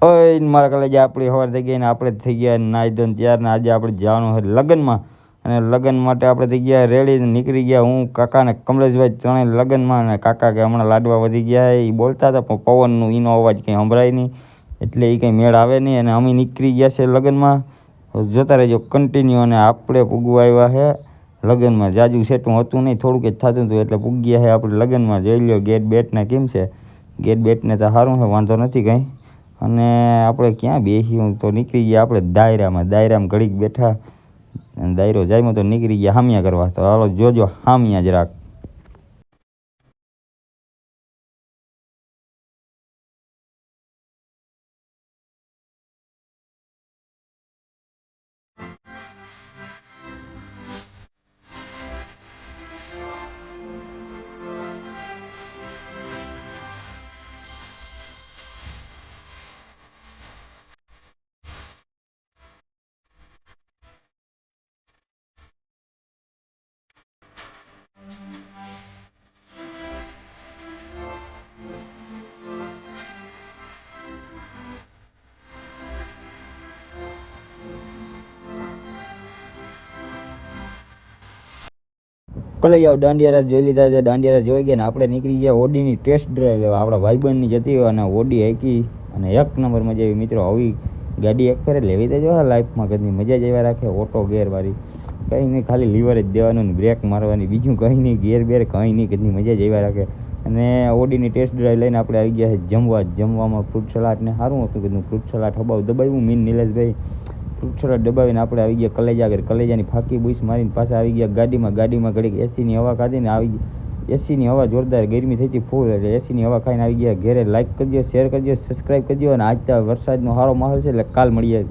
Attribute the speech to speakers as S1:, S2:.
S1: ઓય મારા કલેજે આપણી સવાર થઈ ગઈ ને આપણે થઈ ગયા નાહી ધોઈને તૈયાર ને આજે આપણે જવાનું છે લગ્નમાં. અને લગ્ન માટે આપણે થઈ ગયા રેડી નીકળી ગયા. હું કાકા ને કમલેશભાઈ ત્રણેય લગ્નમાં. અને કાકા કે હમણાં લાડવા વધી ગયા એ બોલતા હતા પણ પવનનું એનો અવાજ કંઈ સંભળાય નહીં એટલે એ કંઈ મેળ આવે નહીં. અને અમે નીકળી ગયા છે લગ્નમાં. જોતા રહેજો કન્ટિન્યુ. અને આપણે પૂગવા આવ્યા છે લગ્નમાં. જાજુ સેટું હતું નહીં, થોડુંક જ થતું હતું એટલે પૂગ્યા છે આપણે લગ્નમાં. જોઈ લો ગેટ બેટને કેમ છે. ગેટ બેટને તો સારું છે, વાંધો નથી કંઈ. અને આપણે ક્યાં બેસી તો નીકળી ગયા આપણે દાયરામાં ઘડીક બેઠા અને દાયરો જાયમાં તો નીકળી ગયા હામિયા કરવા. તો હાલો જોજો હામિયા જરાક. ભલે જાઓ દાંડિયા જોઈ લીધા છે. દાંડિયા જોઈ ગયા ને આપણે નીકળી ગયા ઓડીની ટેસ્ટ ડ્રાઈવ લેવા. આપણા ભાઈબંધની જતી હોય અને ઓડી હાકી અને એક નંબર મજા આવી મિત્રો. આવી ગાડી એક ફેરે લેવી દેજો હા લાઈફમાં, કદી મજા જ એવા રાખે. ઓટો ગેરવાળી કંઈ નહીં, ખાલી લીવર જ દેવાનું ને બ્રેક મારવાની, બીજું કંઈ નહીં. ગેર બેર કંઈ નહીં, કદી મજા જ એવા રાખે. અને ઓડીની ટેસ્ટ ડ્રાઈવ લઈને આપણે આવી ગયા છે જમવામાં ફ્રૂટ સલાડ ને સારું હતું કીધું. ફ્રૂટ સલાડ દબાવ્યું મીન નિલેશભાઈ. ફ્રૂટ સલાડ દબાવીને આપણે આવી ગયા કલેજા આગળ. કલેજાની ફાંકી બુઈસ મારીને પાછા આવી ગયા ગાડીમાં ઘડીક એસીની હવા ખાધીને આવી. એસીની હવા જોરદાર, ગરમી થઈ હતી ફૂલ એટલે એસીની હવા ખાઈને આવી ગયા ઘેરે. લાઈક કરજો, શેર કરજો, સબસ્ક્રાઈબ કરજો. અને આજ તો વરસાદનો સારો માહોલ છે એટલે કાલ મળીએ.